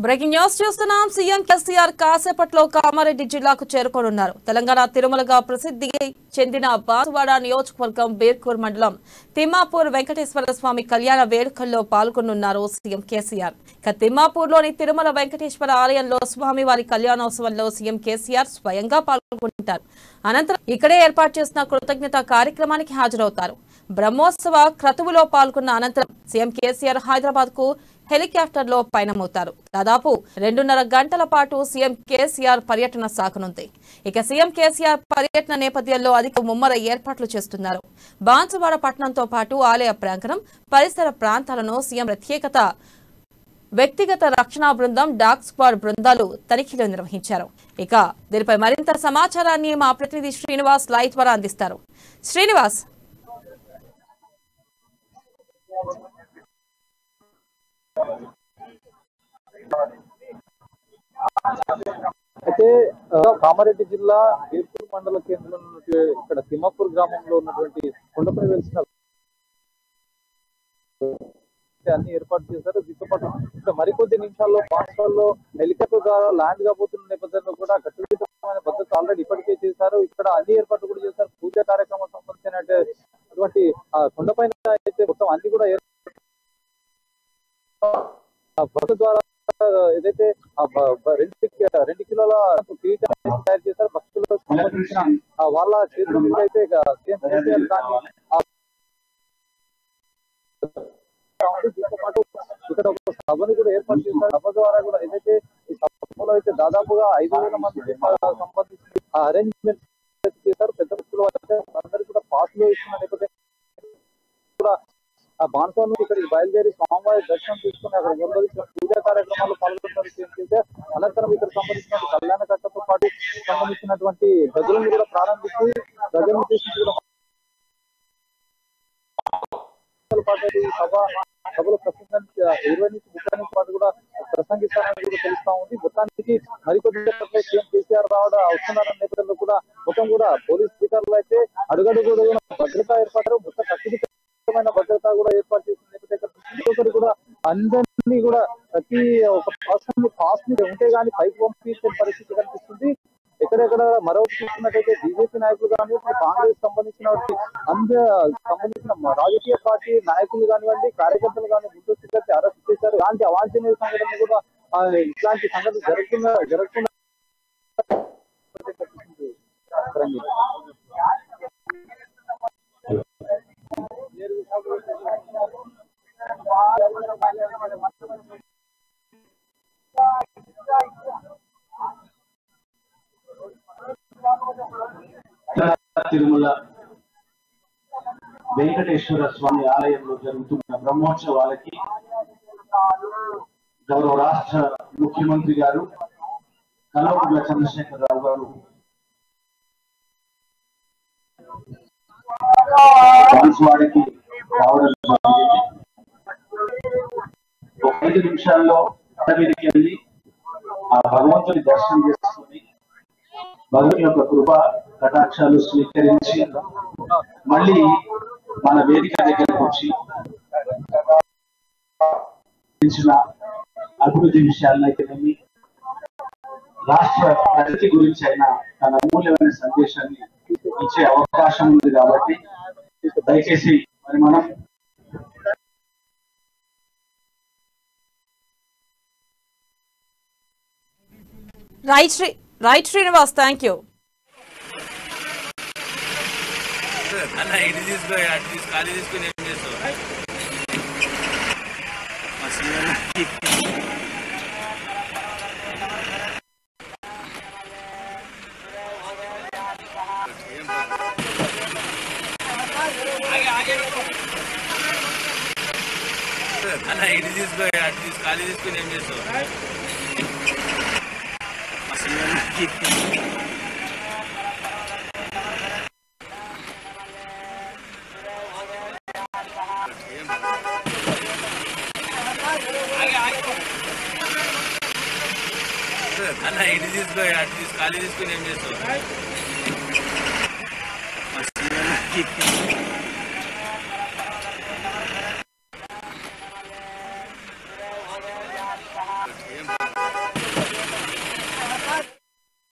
Breaking news చూస్తున్నాం. CM KCR కాసేపట్లో కామారెడ్డి జిల్లాకు చేరుకోనున్నారు. తెలంగాణ తిరుమలగా ప్రసిద్ధి చెందిన బాన్సువాడ నియోజకవర్గం బీర్కూర్ మండలం తిమ్మాపూర్ వెంకటేశ్వర స్వామి కళ్యాణ వేడుకల్లో పాల్గొనున్నారు సీఎం కేసీఆర్. ఇక తిమ్మాపూర్లోని తిరుమల వెంకటేశ్వర ఆలయంలో స్వామివారి కళ్యాణోత్సవంలో సీఎం కేసీఆర్ స్వయంగా పాల్గొంటారు. అనంతరం ఇక్కడే ఏర్పాటు చేసిన కృతజ్ఞత కార్యక్రమానికి హాజరవుతారు. బ్రహ్మోత్సవ క్రతువులో పాల్గొన్న అనంతరం సీఎం కేసీఆర్ హైదరాబాద్ కు హెలికాప్టర్ లో పయనమవుతారు. దాదాపు 2.5 గంటల పాటు సీఎం కేసీఆర్ పర్యటన సాగనుంది. ఇక సీఎం కేసీఆర్ పర్యటన నేపథ్యంలో అధిక ముమ్మర ఏర్పాట్లు చేస్తున్నారు. బాన్సువాడ పట్టణంతో పాటు ఆలయ ప్రాంగణం పరిసర ప్రాంతాలను సీఎం వ్యక్తిగత రక్షణ బృందం డాగ్ స్క్వాడ్ బృందాలు తనిఖీలు నిర్వహించారు. ఇక దీనిపై మరింత సమాచారాన్ని మా ప్రతినిధి శ్రీనివాస్ లైవ్ ద్వారా అందిస్తారు. శ్రీనివాస్, అయితే కామారెడ్డి జిల్లా బీర్పూర్ మండల కేంద్రంలో ఇక్కడ తిమ్మాపూర్ గ్రామంలో ఉన్నటువంటి కొండపై వెలిసిన అన్ని ఏర్పాటు చేశారు. దీంతో పాటు ఇక్కడ మరికొద్ది నిమిషాల్లో బాన్సువాడలో హెలికాప్టర్ ద్వారా ల్యాండ్ కాబోతున్న నేపథ్యంలో కూడా కట్టుదిట్టమైన భద్రత ఆల్రెడీ ఇప్పటికే చేశారు. ఇక్కడ అన్ని ఏర్పాట్లు కూడా చేశారు. పూజా కార్యక్రమం సంబంధించినటువంటి కొండపైన అయితే మొత్తం అన్ని కూడా బస్సు ద్వారా ఏదైతే 2 కిలోల కిరీటాన్ని తయారు చేశారు. భక్తులకు సంబంధించిన వాళ్ళ చేతుల మీద అయితే సీఎం కేసీఆర్ దీంతో పాటు ఇక్కడ ఒక సభను కూడా ఏర్పాటు చేశారు. సభ ద్వారా కూడా ఏదైతే ఈ సభలో అయితే దాదాపుగా 5,000 మందికి సంబంధించిన అరేంజ్మెంట్ చేశారు. పెద్ద భక్తులు అందరికీ కూడా పాసులు ఇస్తున్న నేపథ్యం కూడా బాన్సువాడ నుంచి ఇక్కడికి బయలుదేరి స్వామివారి దర్శనం తీసుకుని అక్కడ నిర్వహించిన పూజా కార్యక్రమాల్లో పాల్గొంటారు. అనంతరం ఇక్కడ సంబంధించిన కళ్యాణ కట్టతో పాటు సంబంధించినటువంటి గదులను కూడా ప్రారంభించి గదులను తీసుకుని సభలో ప్రసంగానికి 20 నుంచి 30 నుంచి పాటు కూడా ప్రసంగిస్తారని కూడా తెలుస్తా ఉంది. మొత్తానికి మరికొద్ది సీఎం కేసీఆర్ వస్తున్నారన్న నేపథ్యంలో కూడా మొత్తం కూడా పోలీస్ అధికారులు అయితే అడుగడుగు భద్రతా ఏర్పాటు మొత్తం ఖచ్చితమైన భద్రత కూడా ఏర్పాటు చేసిన నేపథ్యంలో కూడా అందరినీ కూడా ప్రతి ఒక పర్సన్ పాస్ మీద ఉంటే గానీ పైకి పంపించే పరిస్థితి కనిపిస్తుంది. ఎక్కడెక్కడ మరొకటి చూస్తున్నట్టయితే బీజేపీ నాయకులు కానివ్వండి, కాంగ్రెస్ సంబంధించిన రాజకీయ పార్టీ నాయకులు కానివ్వండి, కార్యకర్తలు కానీ ముందస్తు అరెస్ట్ చేశారు. ఇలాంటి అవాంఛనీయ సంఘటనలు కూడా ఇట్లాంటి సంఘటనలు జరగకుండా తిరుమల వెంకటేశ్వర స్వామి ఆలయంలో జరుగుతున్న బ్రహ్మోత్సవాలకి గౌరవ రాష్ట్ర ముఖ్యమంత్రి గారు కల్వకుంట్ల చంద్రశేఖరరావు గారు బాన్సువాడకి రావడం జరిగింది. 5 నిమిషాల్లో అడవికి వెళ్ళి ఆ భగవంతుని దర్శనం చేసుకుని భగవంతుని యొక్క కృప కటాక్షాలు స్వీకరించి మళ్ళీ మన వేదిక దగ్గరకు వచ్చి అభివృద్ధి విషయాలను అయితేనేమి రాష్ట్ర ప్రగతి గురించి అయినా తన అమూల్యమైన సందేశాన్ని ఇచ్చే అవకాశం ఉంది. కాబట్టి దయచేసి మరి మనం రైట్ శ్రీనివాస్, థ్యాంక్ యూ. అన్న ఇది తీసుకో ఖాళీ తీసుకుని ఏం చేస్తావు? అన్న ఇది తీసుకో ఖాళీ తీసుకుని ఏం చేస్తావు? అన్న ఇది తీసుకో ఖాళీ తీసుకుని ఏం చేస్తావు?